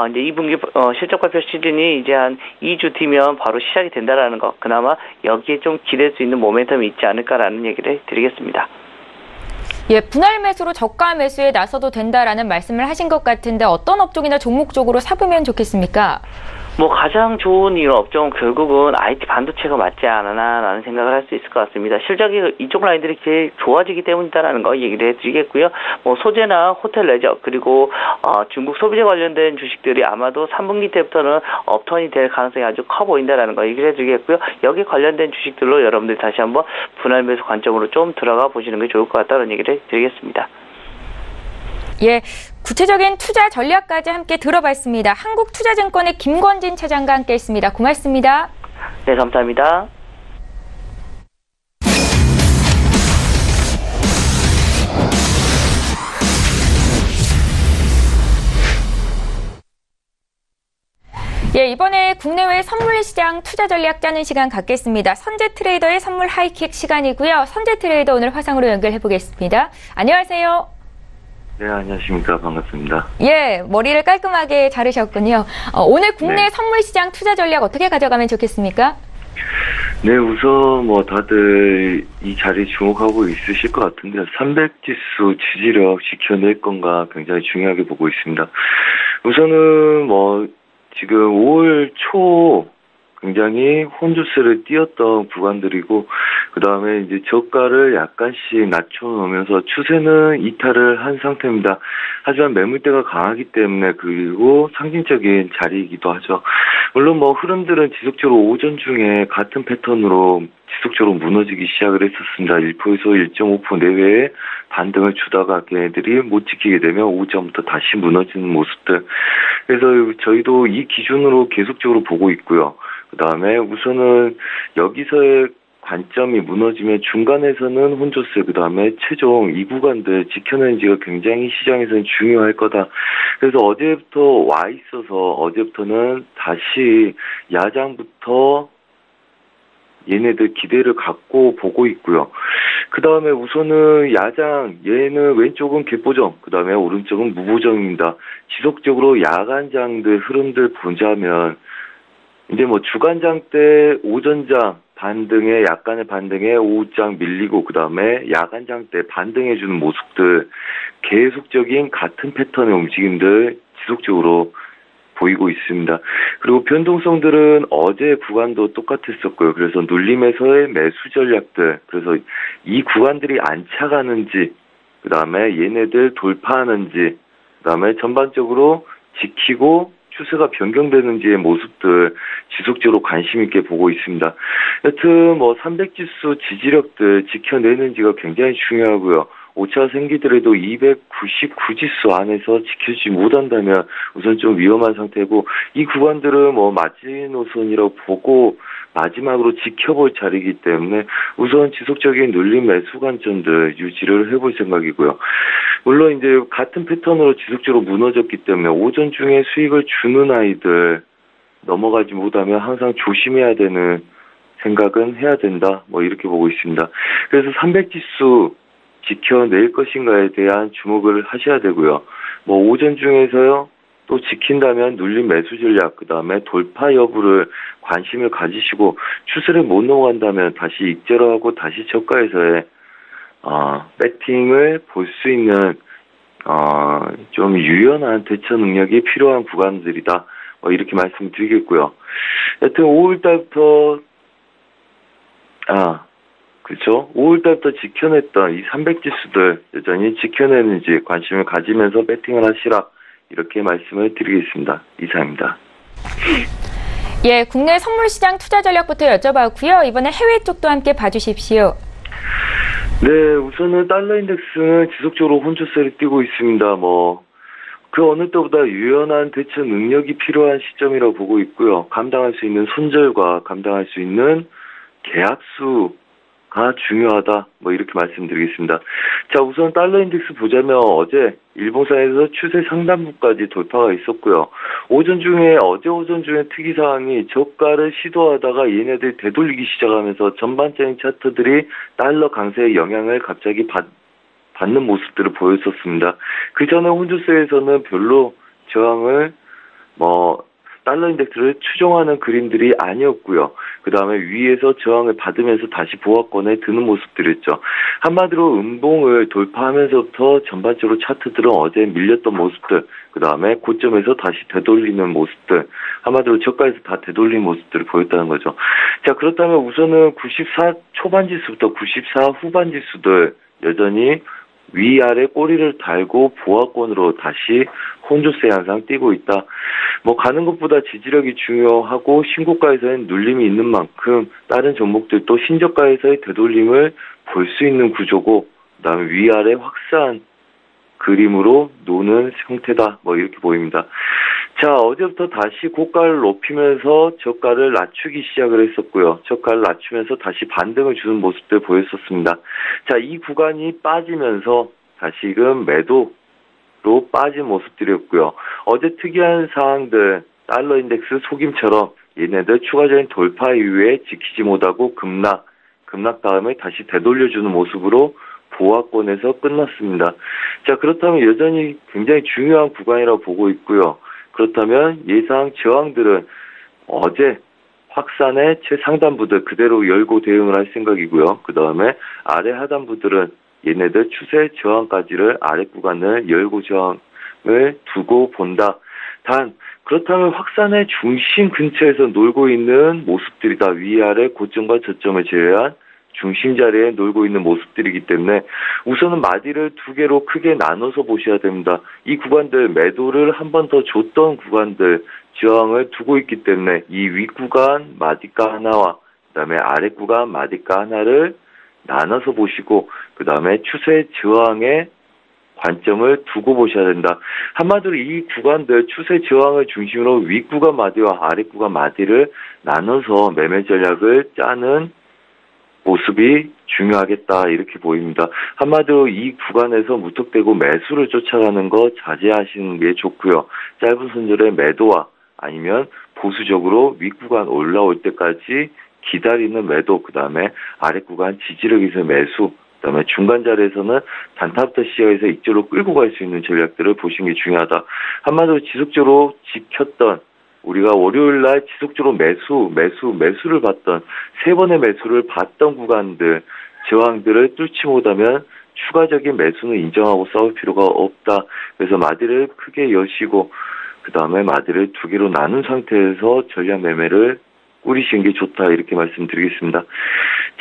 이제 2분기 실적 발표 시즌이 이제 한 2주 뒤면 바로 시작이 된다라는 거, 그나마 여기에 좀 기댈 수 있는 모멘텀이 있지 않을까라는 얘기를 드리겠습니다. 예, 분할 매수로 저가 매수에 나서도 된다라는 말씀을 하신 것 같은데 어떤 업종이나 종목 쪽으로 사보면 좋겠습니까? 가장 좋은 이런 업종은 결국은 IT 반도체가 맞지 않나라는 생각을 할 수 있을 것 같습니다. 실적이 이쪽 라인들이 제일 좋아지기 때문이다라는 거 얘기를 해드리겠고요. 소재나 호텔 레저, 그리고 중국 소비재 관련된 주식들이 아마도 3분기 때부터는 업턴이 될 가능성이 아주 커 보인다라는 거 얘기를 해드리겠고요. 여기에 관련된 주식들로 여러분들이 다시 한번 분할 매수 관점으로 좀 들어가 보시는 게 좋을 것 같다는 얘기를 드리겠습니다. 예, 구체적인 투자 전략까지 함께 들어봤습니다. 한국투자증권의 김권진 차장과 함께했습니다. 고맙습니다. 네, 감사합니다. 예, 이번에 국내외 선물시장 투자 전략 짜는 시간 갖겠습니다. 선재 트레이더의 선물 하이킥 시간이고요. 선재 트레이더 오늘 화상으로 연결해 보겠습니다. 안녕하세요. 네, 안녕하십니까. 반갑습니다. 예, 머리를 깔끔하게 자르셨군요. 오늘 국내 선물시장 투자 전략 어떻게 가져가면 좋겠습니까? 네, 우선 다들 이 자리에 주목하고 있으실 것 같은데요. 300지수 지지력 지켜낼 건가 굉장히 중요하게 보고 있습니다. 우선은 지금 5월 초 굉장히 혼조세를 띄었던 구간들이고, 그 다음에 이제 저가를 약간씩 낮춰놓으면서 추세는 이탈을 한 상태입니다. 하지만 매물대가 강하기 때문에, 그리고 상징적인 자리이기도 하죠. 물론 흐름들은 지속적으로 오전 중에 같은 패턴으로 지속적으로 무너지기 시작을 했었습니다. 1%에서 1.5% 내외의 반등을 주다가 걔네들이 못 지키게 되면 오전부터 다시 무너지는 모습들. 그래서 저희도 이 기준으로 계속적으로 보고 있고요. 그 다음에 우선은 여기서의 관점이 무너지면 중간에서는 혼조세, 그 다음에 최종 이 구간들 지켜내는지가 굉장히 시장에서는 중요할 거다. 그래서 어제부터 와 있어서 어제부터는 다시 야장부터 얘네들 기대를 갖고 보고 있고요. 그 다음에 우선은 야장, 얘는 왼쪽은 갭보정, 그 다음에 오른쪽은 무보정입니다. 지속적으로 야간장들 흐름들 보자면 이제 주간장 때 오전장 반등에 약간의 반등에 오후장 밀리고, 그 다음에 야간장 때 반등해주는 모습들, 계속적인 같은 패턴의 움직임들 지속적으로 보이고 있습니다. 그리고 변동성들은 어제 구간도 똑같았었고요. 그래서 눌림에서의 매수 전략들, 그래서 이 구간들이 안 차가는지, 그 다음에 얘네들 돌파하는지, 그 다음에 전반적으로 지키고 추세가 변경되는지의 모습들 지속적으로 관심 있게 보고 있습니다. 여튼 300지수 지지력들 지켜내는지가 굉장히 중요하고요. 오차가 생기더라도 299지수 안에서 지켜주지 못한다면 우선 좀 위험한 상태고, 이 구간들은 마지노선이라고 보고 마지막으로 지켜볼 자리이기 때문에 우선 지속적인 눌림 매수 관점들 유지를 해볼 생각이고요. 물론 이제 같은 패턴으로 지속적으로 무너졌기 때문에 오전 중에 수익을 주는 아이들 넘어가지 못하면 항상 조심해야 되는 생각은 해야 된다. 이렇게 보고 있습니다. 그래서 300지수 지켜낼 것인가에 대한 주목을 하셔야 되고요. 오전 중에서요, 또 지킨다면 눌림 매수 전략, 그 다음에 돌파 여부를 관심을 가지시고, 추세를 못 넘어간다면 다시 익절을 하고 다시 저가에서의 배팅을 볼 수 있는 좀 유연한 대처 능력이 필요한 구간들이다. 이렇게 말씀드리겠고요. 여튼 5월달부터 그렇죠. 5월달부터 지켜냈던 이 300지수들 여전히 지켜내는지 관심을 가지면서 배팅을 하시라 이렇게 말씀을 드리겠습니다. 이상입니다. 예, 국내 선물시장 투자 전략부터 여쭤봤고요. 이번에 해외 쪽도 함께 봐주십시오. 네, 우선은 달러 인덱스는 지속적으로 혼조세를 띄고 있습니다. 그 어느 때보다 유연한 대처 능력이 필요한 시점이라고 보고 있고요. 감당할 수 있는 손절과 감당할 수 있는 계약수가 중요하다. 이렇게 말씀드리겠습니다. 자, 우선 달러 인덱스 보자면 어제 일봉상에서 추세 상단부까지 돌파가 있었고요. 어제 오전 중에 특이사항이 저가를 시도하다가 얘네들이 되돌리기 시작하면서 전반적인 차트들이 달러 강세의 영향을 갑자기 받는 모습들을 보였었습니다. 그 전에 혼조세에서는 별로 저항을 달러 인덱스를 추종하는 그림들이 아니었고요. 그 다음에 위에서 저항을 받으면서 다시 보합권에 드는 모습들이었죠. 한마디로 음봉을 돌파하면서부터 전반적으로 차트들은 어제 밀렸던 모습들, 그 다음에 고점에서 다시 되돌리는 모습들, 한마디로 저가에서 다 되돌리는 모습들을 보였다는 거죠. 자, 그렇다면 우선은 94 초반 지수부터 94 후반 지수들 여전히 위아래 꼬리를 달고 보합권으로 다시 혼조세 현상 띄고 있다. 가는 것보다 지지력이 중요하고 신고가에서의 눌림이 있는 만큼 다른 종목들도 신저가에서의 되돌림을 볼 수 있는 구조고, 그다음에 위아래 확산 그림으로 노는 형태다. 이렇게 보입니다. 자, 어제부터 다시 고가를 높이면서 저가를 낮추기 시작을 했었고요. 저가를 낮추면서 다시 반등을 주는 모습들 보였었습니다. 자, 이 구간이 빠지면서 다시금 매도로 빠진 모습들이었고요. 어제 특이한 사항들, 달러 인덱스 속임처럼 얘네들 추가적인 돌파 이후에 지키지 못하고 급락 다음에 다시 되돌려주는 모습으로 보합권에서 끝났습니다. 자, 그렇다면 여전히 굉장히 중요한 구간이라고 보고 있고요. 그렇다면 예상 저항들은 어제 확산의 최상단부들 그대로 열고 대응을 할 생각이고요. 그 다음에 아래 하단부들은 얘네들 추세 저항까지를 아래 구간을 열고 저항을 두고 본다. 단 그렇다면 확산의 중심 근처에서 놀고 있는 모습들이다. 위아래 고점과 저점을 제외한 중심 자리에 놀고 있는 모습들이기 때문에 우선은 마디를 두 개로 크게 나눠서 보셔야 됩니다. 이 구간들 매도를 한 번 더 줬던 구간들 저항을 두고 있기 때문에 이 윗구간 마디가 하나와 그다음에 아래 구간 마디가 하나를 나눠서 보시고 그다음에 추세 저항의 관점을 두고 보셔야 된다. 한마디로 이 구간들 추세 저항을 중심으로 윗구간 마디와 아래 구간 마디를 나눠서 매매 전략을 짜는 모습이 중요하겠다 이렇게 보입니다. 한마디로 이 구간에서 무턱대고 매수를 쫓아가는 거 자제하시는 게 좋고요. 짧은 손절의 매도와 아니면 보수적으로 윗구간 올라올 때까지 기다리는 매도, 그 다음에 아래 구간 지지력에서 매수, 그 다음에 중간 자리에서는 단타부터 시작해서 이쪽으로 끌고 갈 수 있는 전략들을 보시는 게 중요하다. 한마디로 지속적으로 지켰던 우리가 월요일날 지속적으로 매수를 봤던 세 번의 매수를 봤던 구간들 저항들을 뚫지 못하면 추가적인 매수는 인정하고 싸울 필요가 없다. 그래서 마디를 크게 여시고 그 다음에 마디를 두 개로 나눈 상태에서 전략 매매를 꾸리시는 게 좋다 이렇게 말씀드리겠습니다.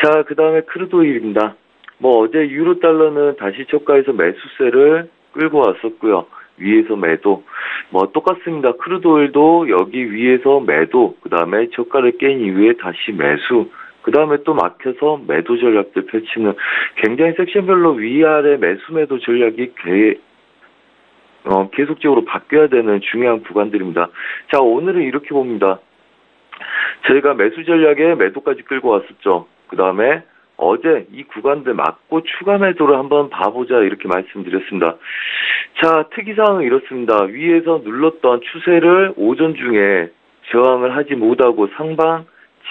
자, 그 다음에 크루드 오일입니다. 어제 유로 달러는 다시 저가에서 매수세를 끌고 왔었고요. 위에서 매도. 똑같습니다. 크루드 오일도 여기 위에서 매도, 그 다음에 저가를 깬 이후에 다시 매수, 그 다음에 또 막혀서 매도 전략들 펼치는 굉장히 섹션별로 위아래 매수 매도 전략이 계속적으로 바뀌어야 되는 중요한 구간들입니다. 자, 오늘은 이렇게 봅니다. 저희가 매수 전략에 매도까지 끌고 왔었죠. 그 다음에 어제 이 구간들 맞고 추가 매도를 한번 봐보자 이렇게 말씀드렸습니다. 자, 특이사항은 이렇습니다. 위에서 눌렀던 추세를 오전 중에 저항을 하지 못하고 상방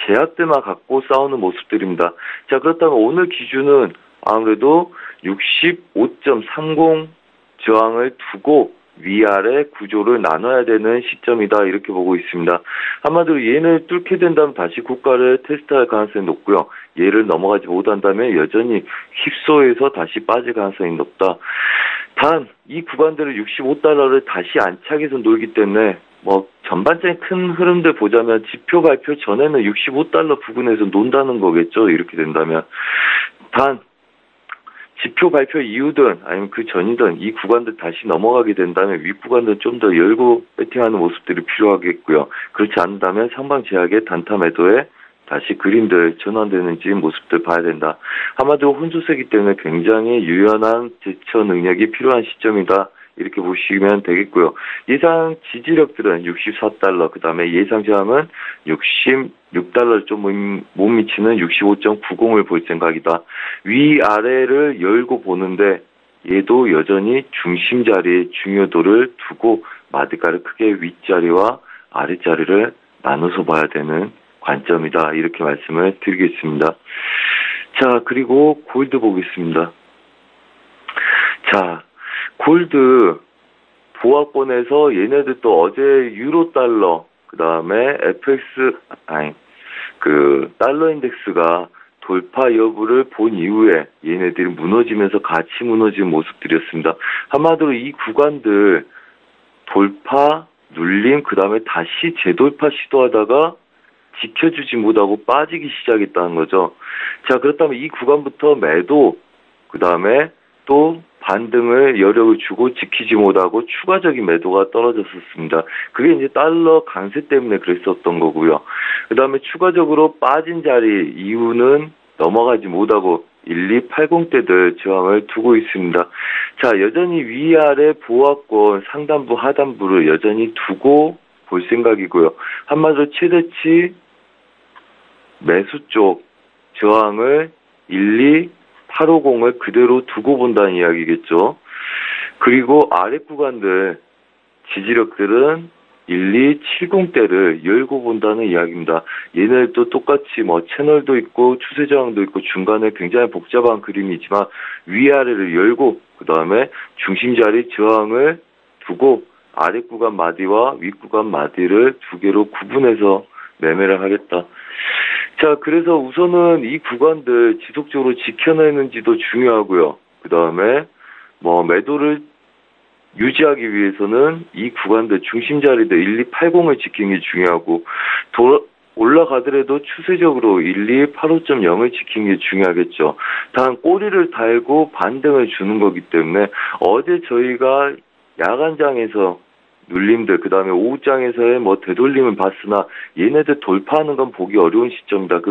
제약들만 갖고 싸우는 모습들입니다. 자, 그렇다면 오늘 기준은 아무래도 65.30 저항을 두고 위아래 구조를 나눠야 되는 시점이다 이렇게 보고 있습니다. 한마디로 얘를 뚫게 된다면 다시 고가를 테스트할 가능성이 높고요. 얘를 넘어가지 못한다면 여전히 휩소해서 다시 빠질 가능성이 높다. 단 이 구간들을 65달러를 다시 안착해서 놀기 때문에 뭐 전반적인 큰 흐름들 보자면 지표 발표 전에는 65달러 부근에서 논다는 거겠죠. 이렇게 된다면. 단 지표 발표 이후든 아니면 그 전이든 이 구간들 다시 넘어가게 된다면 윗 구간들 좀 더 열고 배팅하는 모습들이 필요하겠고요. 그렇지 않다면 상방 제약의 단타 매도에 다시 그림들 전환되는지 모습들 봐야 된다. 한마디로 혼조세기 때문에 굉장히 유연한 대처 능력이 필요한 시점이다. 이렇게 보시면 되겠고요. 예상 지지력들은 64달러, 그 다음에 예상 저항은 66달러를 좀 못 미치는 65.90을 볼 생각이다. 위아래를 열고 보는데 얘도 여전히 중심 자리의 중요도를 두고 마디가를 크게 윗자리와 아랫자리를 나눠서 봐야 되는 관점이다. 이렇게 말씀을 드리겠습니다. 자, 그리고 골드 보겠습니다. 자, 골드 보합권에서 얘네들 또 어제 유로 달러, 그 다음에 달러 인덱스가 돌파 여부를 본 이후에 얘네들이 무너지면서 같이 무너지는 모습들이었습니다. 한마디로 이 구간들 돌파, 눌림, 그 다음에 다시 재돌파 시도하다가 지켜주지 못하고 빠지기 시작했다는 거죠. 자, 그렇다면 이 구간부터 매도, 그 다음에 또 반등을 여력을 주고 지키지 못하고 추가적인 매도가 떨어졌었습니다. 그게 이제 달러 강세 때문에 그랬었던 거고요. 그 다음에 추가적으로 빠진 자리 이유는 넘어가지 못하고 1280대들 저항을 두고 있습니다. 자, 여전히 위아래 보합권 상단부 하단부를 여전히 두고 볼 생각이고요. 한마디로 최대치 매수 쪽 저항을 12850을 그대로 두고 본다는 이야기겠죠. 그리고 아래 구간들 지지력들은 1270대를 열고 본다는 이야기입니다. 얘네도 똑같이 뭐 채널도 있고 추세 저항도 있고 중간에 굉장히 복잡한 그림이지만 위아래를 열고 그 다음에 중심자리 저항을 두고 아래 구간 마디와 윗 구간 마디를 두 개로 구분해서 매매를 하겠다. 자, 그래서 우선은 이 구간들 지속적으로 지켜내는지도 중요하고요. 그 다음에 뭐 매도를 유지하기 위해서는 이 구간들 중심자리들 1280을 지키는 게 중요하고 올라가더라도 추세적으로 1285.0을 지키는 게 중요하겠죠. 단 꼬리를 달고 반등을 주는 거기 때문에 어제 저희가 야간장에서 눌림들, 그 다음에 오후장에서의 뭐 되돌림을 봤으나 얘네들 돌파하는 건 보기 어려운 시점이다.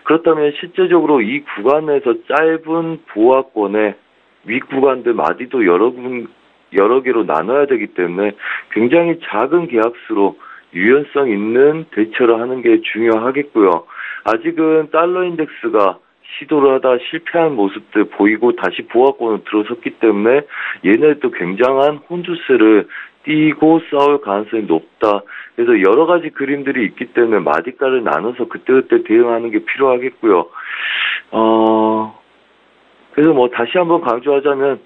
그렇다면 실제적으로 이 구간에서 짧은 보합권의 윗 구간들 마디도 여러 개로 나눠야 되기 때문에 굉장히 작은 계약수로 유연성 있는 대처를 하는 게 중요하겠고요. 아직은 달러 인덱스가 시도를 하다 실패한 모습들 보이고 다시 보합권으로 들어섰기 때문에 얘네도 굉장한 혼주세를 띄고 싸울 가능성이 높다. 그래서 여러 가지 그림들이 있기 때문에 마디가를 나눠서 그때그때 대응하는 게 필요하겠고요. 그래서 뭐 다시 한번 강조하자면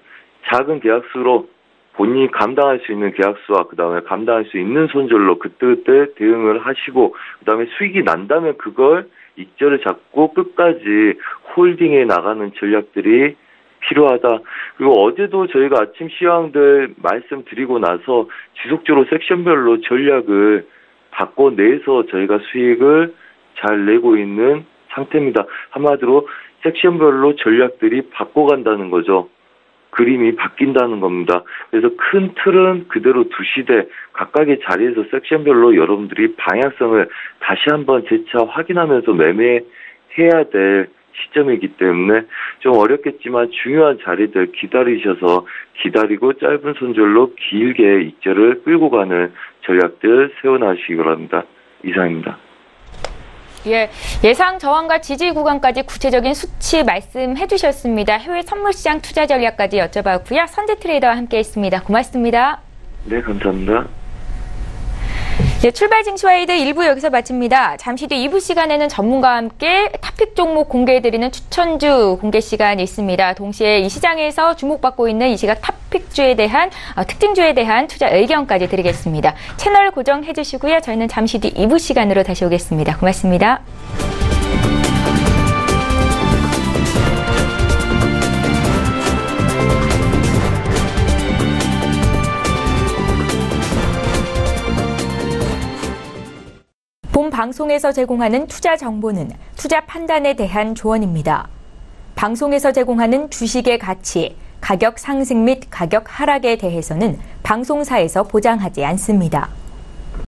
작은 계약수로 본인이 감당할 수 있는 계약수와 그 다음에 감당할 수 있는 손절로 그때그때 대응을 하시고 그 다음에 수익이 난다면 그걸 익절을 잡고 끝까지 홀딩해 나가는 전략들이 필요하다. 그리고 어제도 저희가 아침 시황들 말씀드리고 나서 지속적으로 섹션별로 전략을 바꿔내서 저희가 수익을 잘 내고 있는 상태입니다. 한마디로 섹션별로 전략들이 바꿔간다는 거죠. 그림이 바뀐다는 겁니다. 그래서 큰 틀은 그대로 두시되 각각의 자리에서 섹션별로 여러분들이 방향성을 다시 한번 재차 확인하면서 매매해야 될 시점이기 때문에 좀 어렵겠지만 중요한 자리들 기다리고 짧은 손절로 길게 익절을 끌고 가는 전략들 세워나가시기 바랍니다. 이상입니다. 예, 예상 저항과 지지 구간까지 구체적인 수치 말씀해 주셨습니다. 해외 선물시장 투자 전략까지 여쭤봤고요. 선재 트레이더와 함께했습니다. 고맙습니다. 네, 감사합니다. 네, 출발 증시와이드 1부 여기서 마칩니다. 잠시 뒤 2부 시간에는 전문가와 함께 탑픽 종목 공개해드리는 추천주 공개 시간이 있습니다. 동시에 이 시장에서 주목받고 있는 이 시각 탑픽주에 대한 특징주에 대한 투자 의견까지 드리겠습니다. 채널 고정해 주시고요. 저희는 잠시 뒤 2부 시간으로 다시 오겠습니다. 고맙습니다. 본 방송에서 제공하는 투자 정보는 투자 판단에 대한 조언입니다. 방송에서 제공하는 주식의 가치, 가격 상승 및 가격 하락에 대해서는 방송사에서 보장하지 않습니다.